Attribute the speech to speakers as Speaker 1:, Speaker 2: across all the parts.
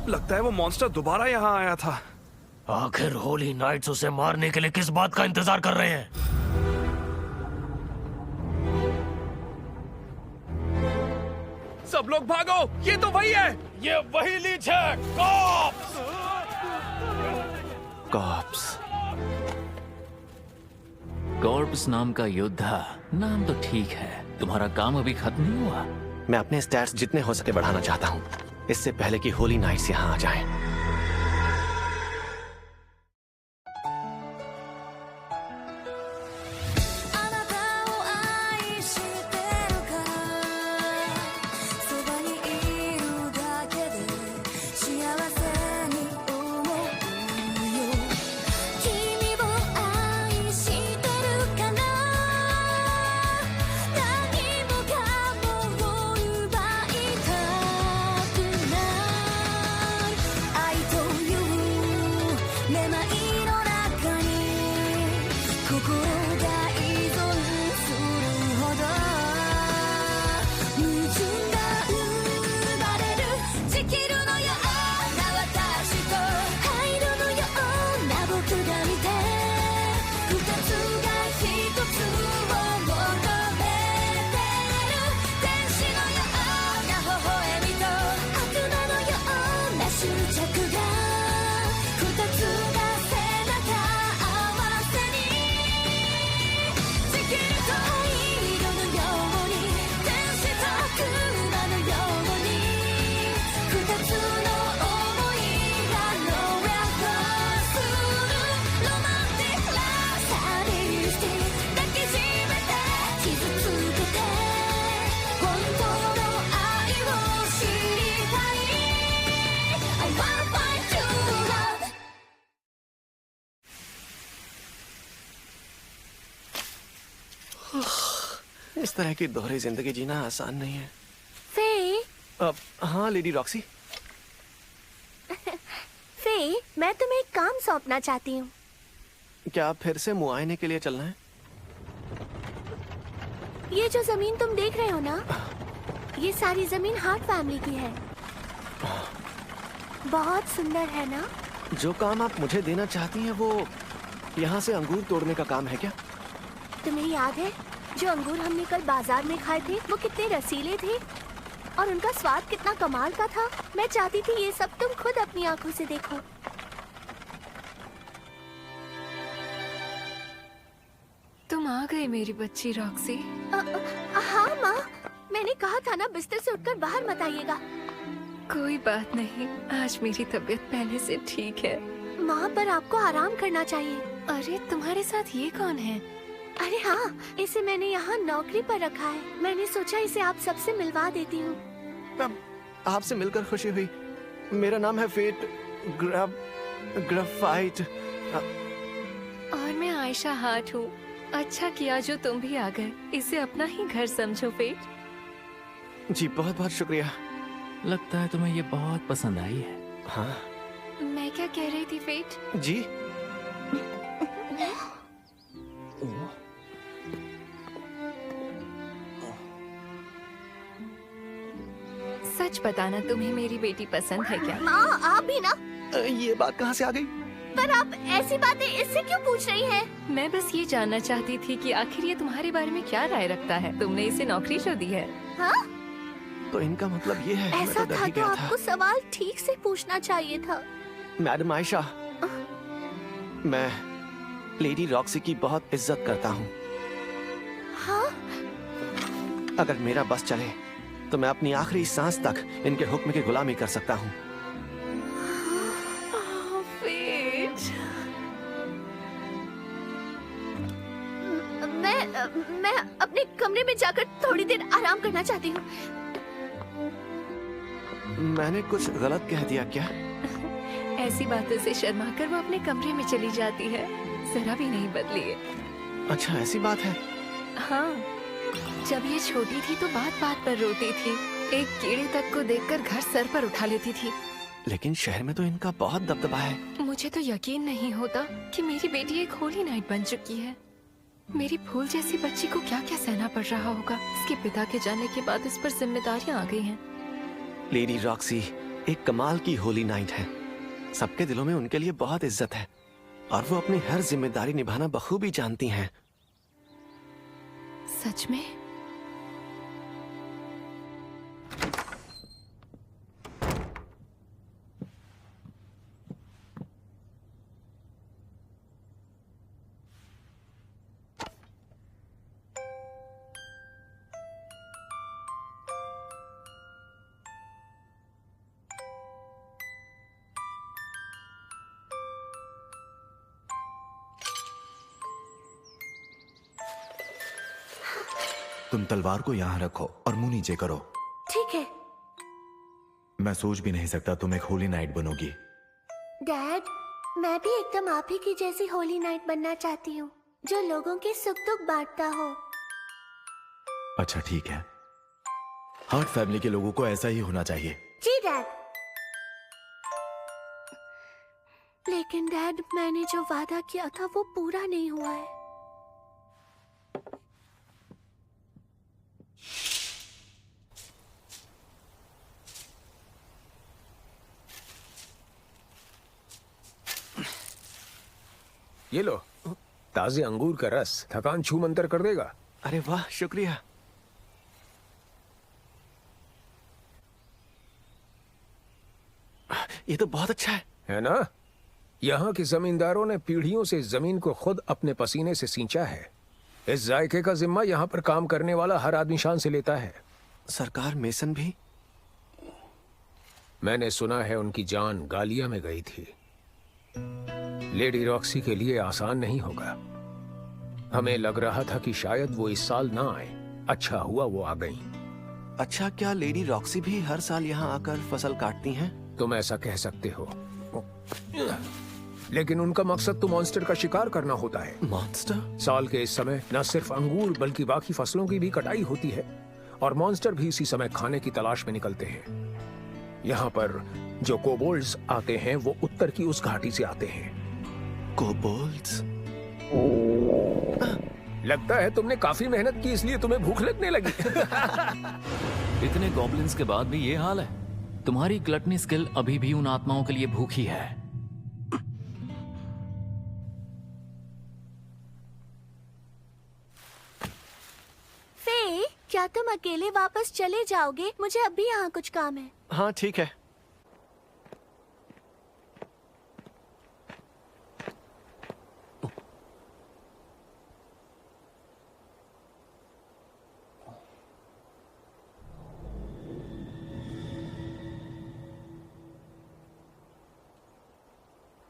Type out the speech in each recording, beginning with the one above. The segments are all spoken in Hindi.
Speaker 1: लगता है वो मॉन्स्टर दोबारा यहाँ आया था।
Speaker 2: आखिर होली नाइट्स उसे मारने के लिए किस बात का इंतजार कर रहे हैं?
Speaker 1: सब लोग भागो, ये तो वही है।
Speaker 2: ये वही लीच है। कॉप्स!
Speaker 3: कॉप्स। कॉर्प्स नाम का योद्धा, नाम तो ठीक है। तुम्हारा काम अभी खत्म नहीं हुआ। मैं अपने स्टैट्स जितने हो सके बढ़ाना चाहता हूँ, इससे पहले कि होली नाइट्स यहाँ आ जाएं। इस तरह की दोहरी जिंदगी जीना आसान नहीं है।
Speaker 4: फे,
Speaker 3: हाँ लेडी रॉक्सी।
Speaker 4: फे, मैं तुम्हें एक काम सौंपना चाहती हूँ।
Speaker 3: क्या फिर से मुआयने के लिए चलना है?
Speaker 4: ये जो जमीन तुम देख रहे हो ना, ये सारी जमीन हार्ट फैमिली की है। बहुत सुंदर है ना?
Speaker 3: जो काम आप मुझे देना चाहती हैं वो यहाँ से अंगूर तोड़ने का काम है क्या?
Speaker 4: तुम्हें याद है जो अंगूर हमने कल बाजार में खाए थे, वो कितने रसीले थे और उनका स्वाद कितना कमाल का था। मैं चाहती थी ये सब तुम खुद अपनी आंखों से देखो।
Speaker 5: तुम आ गई मेरी बच्ची रॉक्सी।
Speaker 4: हाँ माँ, मैंने कहा था ना बिस्तर से उठकर बाहर मत आइएगा।
Speaker 5: कोई बात नहीं, आज मेरी तबीयत पहले से ठीक है।
Speaker 4: माँ, पर आपको आराम करना चाहिए।
Speaker 5: अरे तुम्हारे साथ ये कौन है?
Speaker 4: अरे हाँ, इसे मैंने यहाँ नौकरी पर रखा है। मैंने सोचा इसे आप सबसे मिलवा देती हूँ।
Speaker 3: आपसे मिलकर खुशी हुई। मेरा नाम है फेट ग्राफाइट।
Speaker 5: और मैं आयशा हाट हूँ। अच्छा किया जो तुम भी आ गए। इसे अपना ही घर समझो फेट।
Speaker 3: जी बहुत बहुत शुक्रिया।
Speaker 6: लगता है तुम्हें ये बहुत पसंद आई है।
Speaker 3: हाँ।
Speaker 5: मैं क्या कह रही थी फेट?
Speaker 3: जी।
Speaker 5: सच बताना, तुम्हें मेरी बेटी पसंद है क्या?
Speaker 4: माँ, आप भी ना।
Speaker 3: ये बात कहाँ से आ गई?
Speaker 4: पर आप ऐसी बातें इससे क्यों पूछ रही हैं?
Speaker 5: मैं बस ये जानना चाहती थी कि आखिर ये तुम्हारे बारे में क्या राय रखता है। तुमने इसे नौकरी जो दी है।
Speaker 4: हाँ?
Speaker 3: तो इनका मतलब ये है।
Speaker 4: ऐसा
Speaker 3: मैं तो डर
Speaker 4: था
Speaker 3: ही
Speaker 4: तो
Speaker 3: गया था।
Speaker 4: आपको सवाल ठीक से पूछना चाहिए था।
Speaker 3: मैडम आयशा, मैं लेडी रॉक्सी की बहुत इज्जत करता हूँ।
Speaker 4: हाँ?
Speaker 3: अगर मेरा बस चले तो मैं अपनी आखिरी सांस तक इनके हुक्म की गुलामी कर सकता हूँ।
Speaker 4: मैं अपने कमरे में जाकर थोड़ी देर आराम करना चाहती हूँ।
Speaker 3: मैंने कुछ गलत कह दिया क्या?
Speaker 5: ऐसी बातों से शर्मा कर वो अपने कमरे में चली जाती है। जरा भी नहीं बदली है।
Speaker 3: अच्छा ऐसी बात है।
Speaker 5: हाँ, जब ये छोटी थी तो बात बात पर रोती थी। एक कीड़े तक को देखकर घर सर पर उठा लेती थी।
Speaker 3: लेकिन शहर में तो इनका बहुत दबदबा है।
Speaker 5: मुझे तो यकीन नहीं होता कि मेरी बेटी एक होली नाइट बन चुकी है। मेरी फूल जैसी बच्ची को क्या क्या सहना पड़ रहा होगा। इसके पिता के जाने के बाद इस पर जिम्मेदारियां आ गई हैं।
Speaker 3: लेडी रॉक्सी एक कमाल की होली नाइट है। सबके दिलों में उनके लिए बहुत इज्जत है और वो अपनी हर जिम्मेदारी निभाना बखूबी जानती हैं।
Speaker 5: सच में?
Speaker 7: तुम तलवार को यहाँ रखो और मुंह नीचे करो।
Speaker 4: ठीक है।
Speaker 7: मैं सोच भी नहीं सकता तुम एक होली नाइट बनोगी।
Speaker 4: डैड, मैं भी एकदम आप ही की जैसी होली नाइट बनना चाहती हूँ, जो लोगों के सुख दुख बांटता हो।
Speaker 7: अच्छा ठीक है, हार्ट फैमिली के लोगों को ऐसा ही होना चाहिए।
Speaker 4: जी डैड। लेकिन डैड, मैंने जो वादा किया था वो पूरा नहीं हुआ है।
Speaker 1: ये लो, ताजे अंगूर का रस थकान छू मंतर कर देगा।
Speaker 3: अरे वाह, शुक्रिया। ये तो बहुत अच्छा
Speaker 1: है ना? यहाँ के जमींदारों ने पीढ़ियों से जमीन को खुद अपने पसीने से सींचा है। इस जायके का जिम्मा यहाँ पर काम करने वाला हर आदमी शान से लेता है।
Speaker 3: सरकार मेसन भी?
Speaker 1: मैंने सुना है उनकी जान गालिया में गई थी। लेडी रॉक्सी के लिए आसान नहीं होगा। हमें लग रहा था कि शायद वो इस साल ना आए। अच्छा हुआ वो आ गई।
Speaker 3: अच्छा, क्या लेडी रॉक्सी भी हर साल यहाँ आकर फसल काटती हैं?
Speaker 1: तुम ऐसा कह सकते हो, लेकिन उनका मकसद तो मॉन्स्टर का शिकार करना होता है।
Speaker 3: मॉन्स्टर?
Speaker 1: साल के इस समय न सिर्फ अंगूर बल्कि बाकी फसलों की भी कटाई होती है और मॉन्स्टर भी इसी समय खाने की तलाश में निकलते हैं। यहाँ पर जो कोबोल्ड्स आते हैं वो उत्तर की उस घाटी से आते हैं।
Speaker 3: कोबोल्ड्स?
Speaker 1: लगता है तुमने काफी मेहनत की इसलिए तुम्हें भूख लगने लगी।
Speaker 6: इतने गॉब्लिन्स के बाद भी ये हाल है। तुम्हारी ग्लटनी स्किल अभी भी उन आत्माओं के लिए भूखी है।
Speaker 4: फे, क्या तुम अकेले वापस चले जाओगे? मुझे अभी यहाँ कुछ काम है।
Speaker 3: हाँ ठीक है।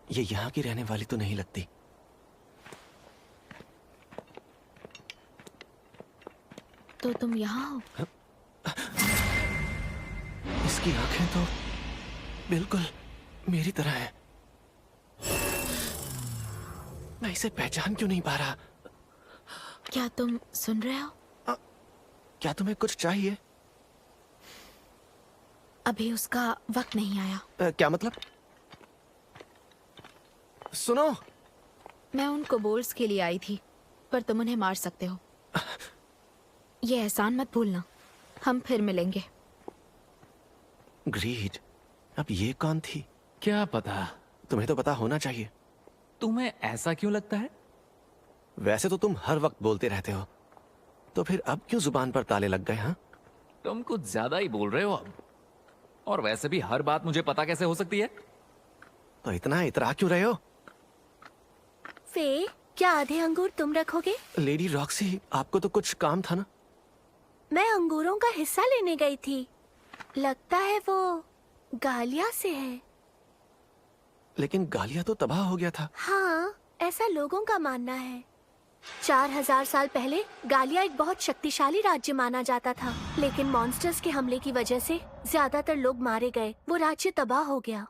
Speaker 3: ये यहाँ की रहने वाली तो नहीं लगती।
Speaker 5: तो तुम यहाँ हो?
Speaker 3: इसकी आंखें तो बिल्कुल मेरी तरह हैं। मैं इसे पहचान क्यों नहीं पा रहा?
Speaker 5: क्या तुम सुन रहे हो?
Speaker 3: क्या तुम्हें कुछ चाहिए?
Speaker 5: अभी उसका वक्त नहीं आया।
Speaker 3: क्या मतलब? सुनो,
Speaker 5: मैं उन कोबोल्ड्स के लिए आई थी, पर तुम उन्हें मार सकते हो। ये एहसान मत भूलना। हम फिर मिलेंगे।
Speaker 3: ग्रीड, अब ये कौन थी?
Speaker 6: क्या पता।
Speaker 3: तुम्हें तो पता होना चाहिए।
Speaker 6: तुम्हें ऐसा क्यों लगता है?
Speaker 3: वैसे तो तुम हर वक्त बोलते रहते हो, तो फिर अब क्यों जुबान पर ताले लग गए? हाँ,
Speaker 6: तुम कुछ ज्यादा ही बोल रहे हो अब। और वैसे भी हर बात मुझे पता कैसे हो सकती है?
Speaker 3: तो इतना इतरा क्यों रहे हो?
Speaker 4: फे, क्या आधे अंगूर तुम रखोगे?
Speaker 3: लेडी रॉक्सी, आपको तो कुछ काम था ना?
Speaker 4: मैं अंगूरों का हिस्सा लेने गई थी। लगता है वो गालिया से है।
Speaker 3: लेकिन गालिया तो तबाह हो गया था।
Speaker 4: हाँ, ऐसा लोगों का मानना है। 4000 साल पहले गालिया एक बहुत शक्तिशाली राज्य माना जाता था, लेकिन मॉन्स्टर्स के हमले की वजह से ज्यादातर लोग मारे गए। वो राज्य तबाह हो गया।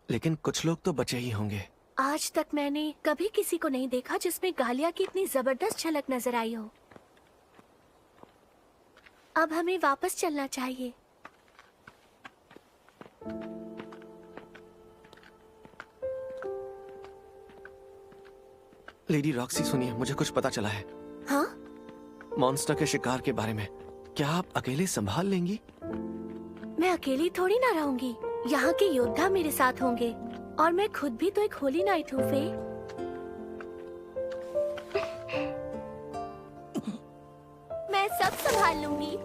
Speaker 3: लेकिन कुछ लोग तो बचे ही होंगे।
Speaker 4: आज तक मैंने कभी किसी को नहीं देखा जिसमें गालिया की इतनी जबरदस्त झलक नजर आई हो। अब हमें वापस चलना चाहिए।
Speaker 3: लेडी रॉक्सी, सुनिए, मुझे कुछ पता चला है।
Speaker 4: हाँ?
Speaker 3: मॉन्स्टर के शिकार के बारे में। क्या आप अकेले संभाल लेंगी?
Speaker 4: मैं अकेली थोड़ी ना रहूंगी। यहाँ के योद्धा मेरे साथ होंगे और मैं खुद भी तो एक होली नाइट हूँ फे। मैं सब संभाल लूंगी।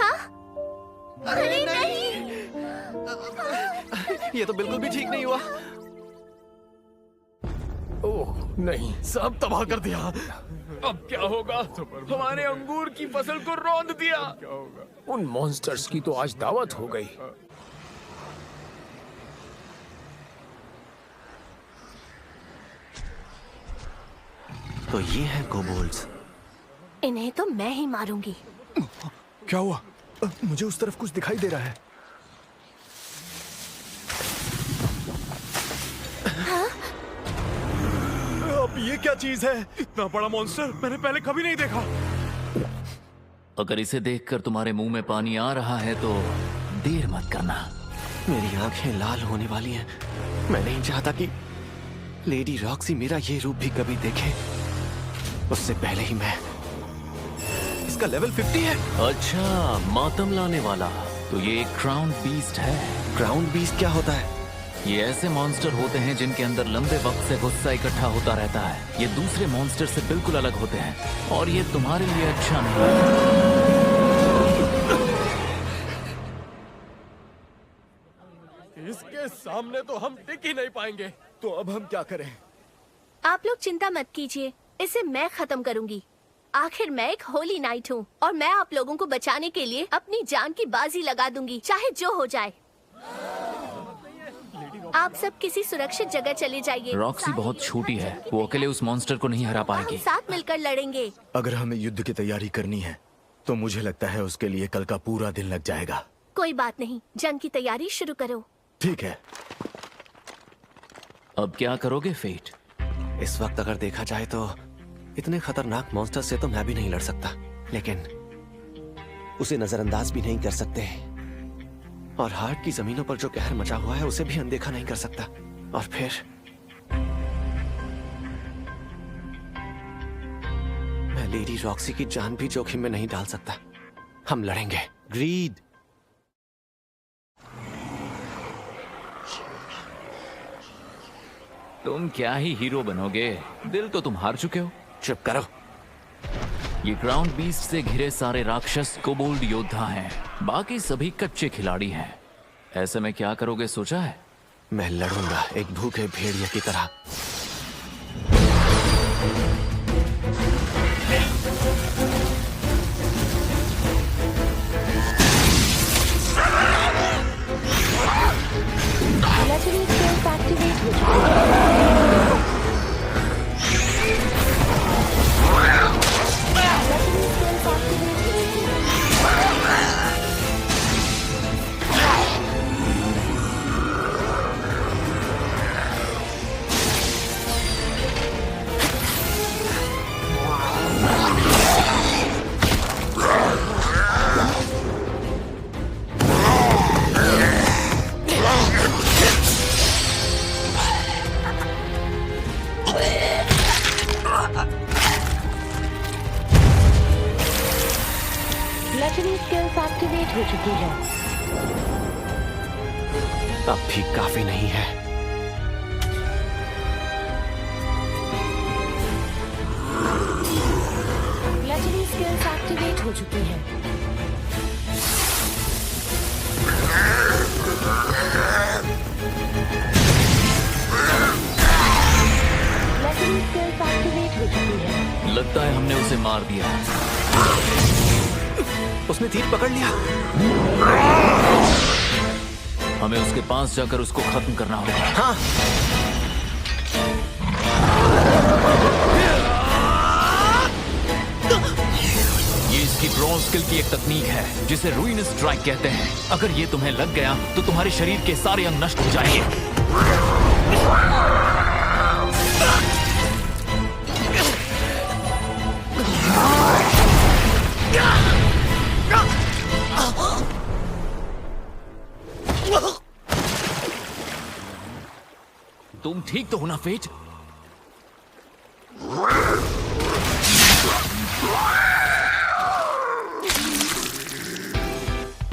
Speaker 4: हाँ? अरे नहीं।
Speaker 3: ये तो बिल्कुल भी ठीक नहीं हुआ।
Speaker 1: ओह नहीं,
Speaker 2: सब तबाह कर दिया। अब क्या होगा? हमारे अंगूर की फसल को रौंद दिया।
Speaker 1: उन मॉन्स्टर्स की तो आज दावत हो गई।
Speaker 3: तो ये है कोबोल्ड्स।
Speaker 4: इन्हें तो मैं ही मारूंगी।
Speaker 7: क्या हुआ? मुझे उस तरफ कुछ दिखाई दे रहा है। अब ये क्या चीज है?
Speaker 2: इतना बड़ा मॉन्स्टर मैंने पहले कभी नहीं देखा।
Speaker 6: अगर इसे देखकर तुम्हारे मुंह में पानी आ रहा है तो देर मत करना।
Speaker 3: मेरी आंखें लाल होने वाली हैं। मैं नहीं चाहता कि लेडी रॉक्सी मेरा ये रूप भी कभी देखे। उससे पहले ही मैं। इसका लेवल 50 है।
Speaker 6: अच्छा, मातम लाने वाला। तो ये एक क्राउन बीस्ट है।
Speaker 3: क्राउन बीस्ट क्या होता है?
Speaker 6: ये ऐसे मॉन्स्टर होते हैं जिनके अंदर लंबे वक्त से गुस्सा इकट्ठा होता रहता है। ये दूसरे मॉन्स्टर से बिल्कुल अलग होते हैं और ये तुम्हारे लिए अच्छा नहीं है।
Speaker 2: इसके सामने तो हम टिक ही नहीं पाएंगे।
Speaker 7: तो अब हम क्या करें?
Speaker 4: आप लोग चिंता मत कीजिए, इसे मैं खत्म करूंगी। आखिर मैं एक होली नाइट हूँ और मैं आप लोगों को बचाने के लिए अपनी जान की बाजी लगा दूंगी, चाहे जो हो जाए। आप सब किसी सुरक्षित जगह चले जाइए।
Speaker 6: रॉक्सी बहुत छोटी है, वो अकेले उस मॉन्स्टर को नहीं हरा
Speaker 4: हम
Speaker 6: पाएगी।
Speaker 4: साथ मिलकर लड़ेंगे।
Speaker 7: अगर हमें युद्ध की तैयारी करनी है तो मुझे लगता है उसके लिए कल का पूरा दिन लग जाएगा।
Speaker 4: कोई बात नहीं, जंग की तैयारी शुरू करो।
Speaker 7: ठीक है।
Speaker 6: अब क्या करोगे फेट?
Speaker 3: इस वक्त अगर देखा जाए तो इतने खतरनाक मॉन्स्टर से तो मैं भी नहीं लड़ सकता, लेकिन उसे नजरअंदाज भी नहीं कर सकते। और हार्ट की जमीनों पर जो कहर मचा हुआ है उसे भी अनदेखा नहीं कर सकता। और फिर मैं लेडी रॉक्सी की जान भी जोखिम में नहीं डाल सकता। हम लड़ेंगे। ग्रीड।
Speaker 6: तुम क्या ही हीरो बनोगे, दिल तो तुम हार चुके हो।
Speaker 3: चुप करो।
Speaker 6: ये ग्राउंड बीस्ट से घिरे सारे राक्षस कोबोल्ड योद्धा हैं, बाकी सभी कच्चे खिलाड़ी हैं। ऐसे में क्या करोगे सोचा है?
Speaker 3: मैं लड़ूंगा एक भूखे भेड़िया की तरह।
Speaker 4: हो चुकी है।
Speaker 3: अब भी काफी नहीं है।
Speaker 4: लेजेंडरी स्किल्स एक्टिवेट हो चुकी है। लेजेंडरी स्किल्स एक्टिवेट हो चुकी है।
Speaker 6: लगता है हमने उसे मार दिया।
Speaker 3: उसने तीर पकड़ लिया।
Speaker 6: हमें उसके पास जाकर उसको खत्म करना होगा।
Speaker 3: हाँ।
Speaker 6: ये इसकी ड्रॉ स्किल की एक तकनीक है जिसे रूइन स्ट्राइक कहते हैं। अगर ये तुम्हें लग गया तो तुम्हारे शरीर के सारे अंग नष्ट हो जाएंगे। तुम ठीक तो हो ना फेट?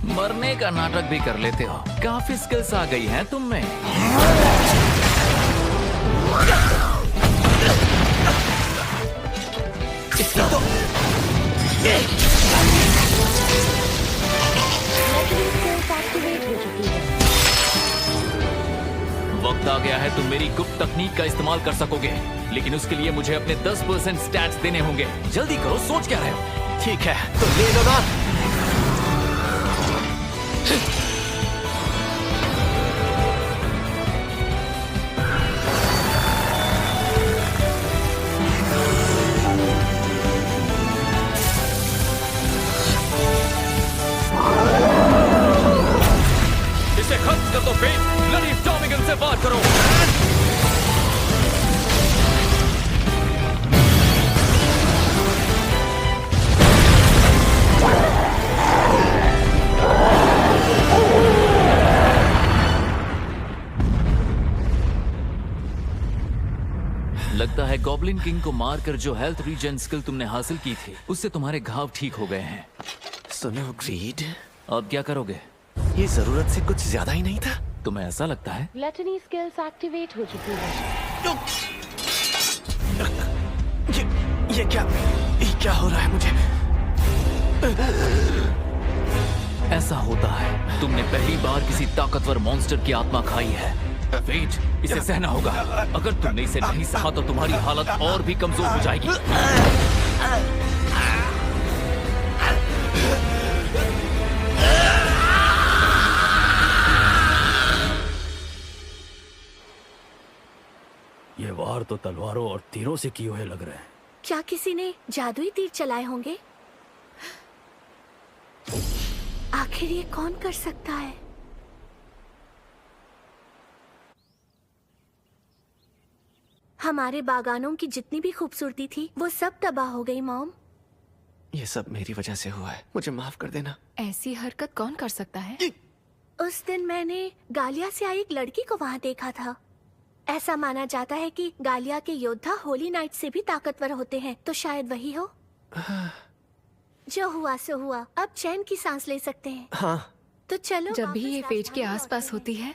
Speaker 6: मरने का नाटक भी कर लेते हो। काफी स्किल्स आ गई हैं तुम में। वक्त आ गया है तुम मेरी गुप्त तकनीक का इस्तेमाल कर सकोगे, लेकिन उसके लिए मुझे अपने 10% स्टैट्स देने होंगे। जल्दी करो, सोच क्या रहे हो?
Speaker 3: ठीक है तो ले लो ना।
Speaker 6: इसे खत्म कर दो फेट, ब्लडी टॉमिगन से बात करो। लगता है गॉब्लिन किंग को मारकर जो हेल्थ रीजन स्किल तुमने हासिल की थी, उससे तुम्हारे घाव ठीक हो गए हैं।
Speaker 3: सुनो ग्रीड,
Speaker 6: अब क्या करोगे?
Speaker 3: ये जरूरत से कुछ ज्यादा ही नहीं था।
Speaker 6: तुम्हें ऐसा लगता है?
Speaker 8: ग्लटनी स्किल्स एक्टिवेट हो चुकी है।
Speaker 3: ये क्या हो रहा है मुझे?
Speaker 6: ऐसा होता है, तुमने पहली बार किसी ताकतवर मॉन्स्टर की आत्मा खाई है। वेट, इसे सहना होगा। अगर तुमने इसे नहीं सहा तो तुम्हारी हालत और भी कमजोर हो जाएगी।
Speaker 2: ये वार तो तलवारों और तीरों से किए हुए लग रहे हैं।
Speaker 4: क्या किसी ने जादुई तीर चलाए होंगे? आखिर ये कौन कर सकता है? हमारे बागानों की जितनी भी खूबसूरती थी वो सब तबाह हो गई मॉम।
Speaker 3: ये सब मेरी वजह से हुआ है, मुझे माफ कर देना।
Speaker 5: ऐसी हरकत कौन कर सकता है?
Speaker 4: उस दिन मैंने गालिया से आई एक लड़की को वहाँ देखा था। ऐसा माना जाता है कि गालिया के योद्धा होली नाइट से भी ताकतवर होते हैं, तो शायद वही हो। जो हुआ सो हुआ, अब चैन की सांस ले सकते हैं।
Speaker 3: हाँ।
Speaker 4: तो चलो।
Speaker 5: जब भी
Speaker 4: वापस
Speaker 5: ये पेट के
Speaker 4: राजधानी
Speaker 5: आसपास
Speaker 4: लौटते
Speaker 5: होती है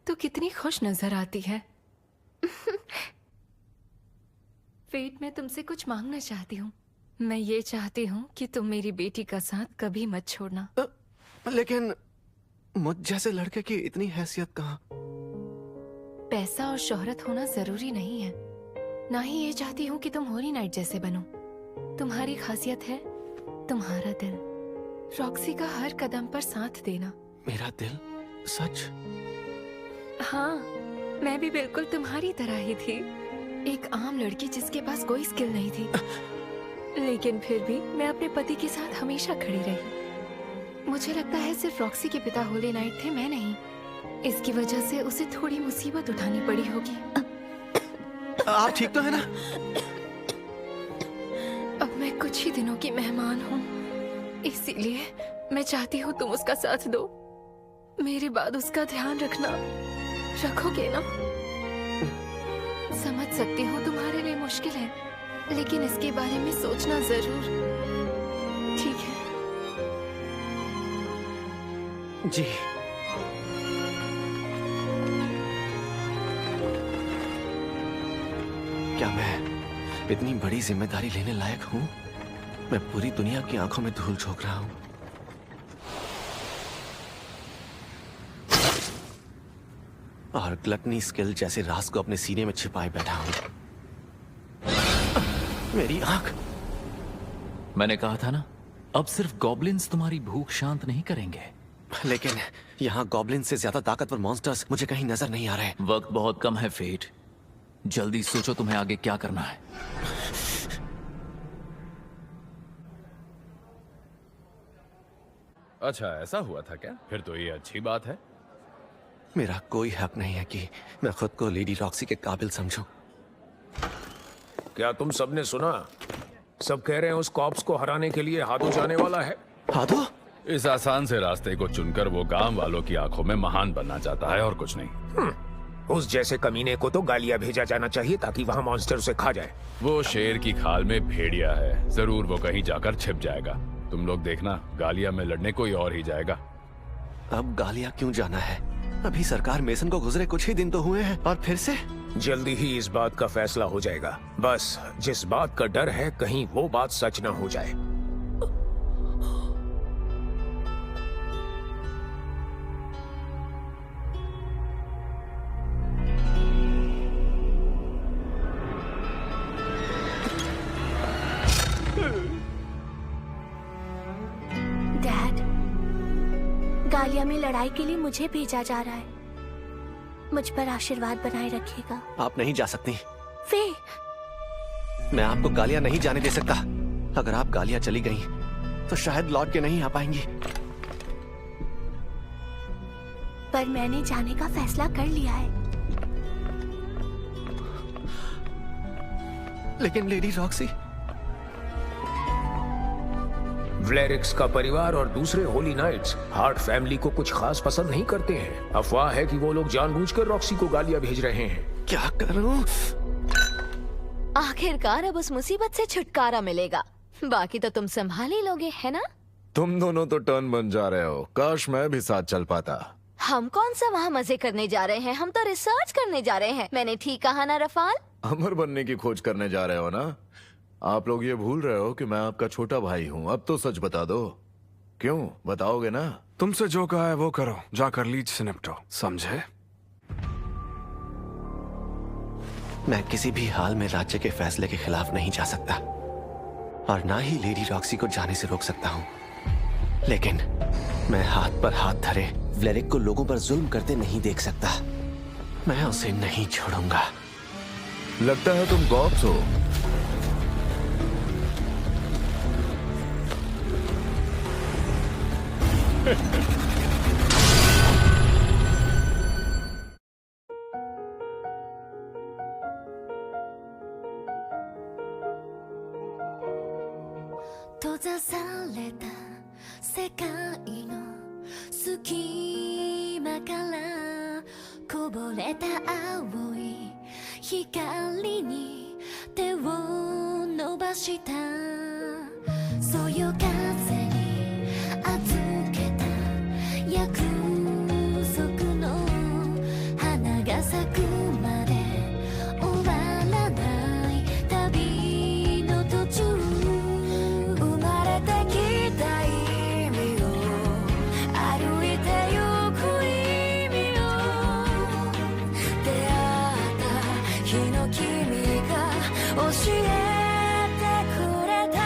Speaker 5: तो कितनी खुश नजर आती है। फेट, मैं तुमसे कुछ मांगना चाहती हूँ। मैं ये चाहती हूँ कि तुम मेरी बेटी का साथ कभी मत छोड़ना।
Speaker 3: लेकिन मुझ जैसे लड़के की इतनी हैसियत कहाँ?
Speaker 5: पैसा और शोहरत होना जरूरी नहीं है। ना ही ये चाहती हूँ कि तुम होली नाइट जैसे बनो। तुम्हारी खासियत है तुम्हारा दिल। रॉक्सी का हर कदम पर साथ देना।
Speaker 3: मेरा दिल? सच?
Speaker 5: हाँ, मैं भी बिल्कुल तुम्हारी तरह ही थी। एक आम लड़की जिसके पास कोई स्किल नहीं थी, लेकिन फिर भी मैं अपने पति के साथ हमेशा खड़ी रही। मुझे लगता है सिर्फ रॉक्सी के पिता होली नाइट थे, मैं नहीं। इसकी वजह से उसे थोड़ी मुसीबत उठानी पड़ी होगी।
Speaker 3: आप ठीक तो है ना?
Speaker 5: अब मैं कुछ ही दिनों की मेहमान हूँ, इसीलिए मैं चाहती हूँ तुम उसका साथ दो। मेरे बाद उसका ध्यान रखना। रखोगे ना? समझ सकती हूँ तुम्हारे लिए मुश्किल है, लेकिन इसके बारे में सोचना जरूर। ठीक है?
Speaker 3: जी। क्या मैं इतनी बड़ी जिम्मेदारी लेने लायक हूँ? मैं पूरी दुनिया की आंखों में धूल झोंक रहा हूँ। और ग्लटनी स्किल जैसे राज को अपने सीने में छिपाए बैठा हूँ। मेरी आंख।
Speaker 6: मैंने कहा था ना, अब सिर्फ गॉब्लिन्स तुम्हारी भूख शांत नहीं करेंगे।
Speaker 3: लेकिन यहाँ गॉब्लिन से ज्यादा ताकतवर मॉन्स्टर्स मुझे कहीं नजर नहीं आ रहे।
Speaker 6: वक्त बहुत कम है फेट, जल्दी सोचो तुम्हें आगे क्या करना है।
Speaker 9: अच्छा ऐसा हुआ था क्या? फिर तो ये अच्छी बात है।
Speaker 3: मेरा कोई हक नहीं है कि मैं खुद को लेडी रॉक्सी के काबिल समझूं।
Speaker 1: क्या तुम सबने सुना? सब कह रहे हैं उस कॉप्स को हराने के लिए हादू जाने वाला है।
Speaker 3: हादू?
Speaker 9: इस आसान से रास्ते को चुनकर वो गांव वालों की आंखों में महान बनना चाहता है और कुछ नहीं।
Speaker 1: उस जैसे कमीने को तो गालिया भेजा जाना चाहिए ताकि वहाँ मॉन्स्टर उसे खा जाए।
Speaker 9: वो शेर की खाल में भेड़िया है, जरूर वो कहीं जाकर छिप जाएगा। तुम लोग देखना, गालिया में लड़ने कोई और ही जाएगा।
Speaker 3: अब गालिया क्यों जाना है? अभी सरकार मेसन को गुजरे कुछ ही दिन तो हुए हैं और फिर से
Speaker 1: जल्दी ही इस बात का फैसला हो जाएगा। बस जिस बात का डर है कहीं वो बात सच न हो जाए।
Speaker 4: डैड, गालिया में लड़ाई के लिए मुझे भेजा जा रहा है। मुझ पर आशीर्वाद बनाए रखिएगा।
Speaker 3: आप नहीं जा सकती।
Speaker 4: वे,
Speaker 3: मैं आपको गालिया नहीं जाने दे सकता। अगर आप गालिया चली गई तो शायद लौट के नहीं आ पाएंगी।
Speaker 4: पर मैंने जाने का फैसला कर लिया है।
Speaker 3: लेकिन लेडी रॉक्सी,
Speaker 1: व्लेरिक्स का परिवार और दूसरे होली नाइट्स हार्ट फैमिली को कुछ खास पसंद नहीं करते हैं। अफवाह है कि वो लोग जानबूझकर रॉक्सी को गालियां भेज रहे हैं।
Speaker 3: क्या करूं?
Speaker 5: आखिरकार अब उस मुसीबत से छुटकारा मिलेगा। बाकी तो तुम संभाल ही लोगे, है ना?
Speaker 7: तुम दोनों तो टर्न बन जा रहे हो। काश मैं भी साथ चल पाता।
Speaker 5: हम कौन सा वहाँ मजे करने जा रहे हैं, हम तो रिसर्च करने जा रहे हैं। मैंने ठीक कहा ना रफाल?
Speaker 7: अमर बनने की खोज करने जा रहे हो ना? आप लोग ये भूल रहे हो कि मैं आपका छोटा भाई हूँ। अब तो सच बता दो। क्यों, बताओगे ना?
Speaker 10: तुमसे जो कहा है वो करो, जाकर लीच से निपटो, समझे?
Speaker 3: मैं किसी भी हाल में राज्य के फैसले के खिलाफ नहीं जा सकता और ना ही लेडी रॉक्सी को जाने से रोक सकता हूँ। लेकिन मैं हाथ पर हाथ धरे व्लेरिक को लोगों पर जुल्म करते नहीं देख सकता। मैं उसे नहीं छोड़ूंगा।
Speaker 7: लगता है तुम गॉब्स हो।
Speaker 4: 閉ざされた世界の隙間からこぼれた青い光に手を伸ばしたそよ風に預けた約束の花が咲くまで終わらない旅の途中生まれてきた意味を歩いてゆく意味を出会った日の君が教えてくれた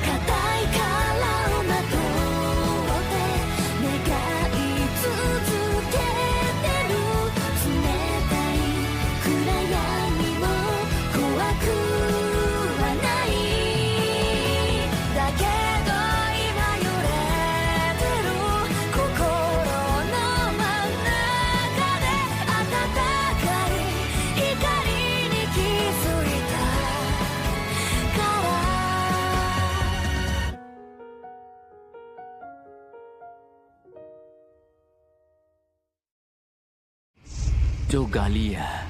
Speaker 4: 硬い殻をまとって願い続けてる冷たい暗闇も怖くはないだけど今揺れてる心の真ん中で温かい光に気づいたから
Speaker 6: जो गालिया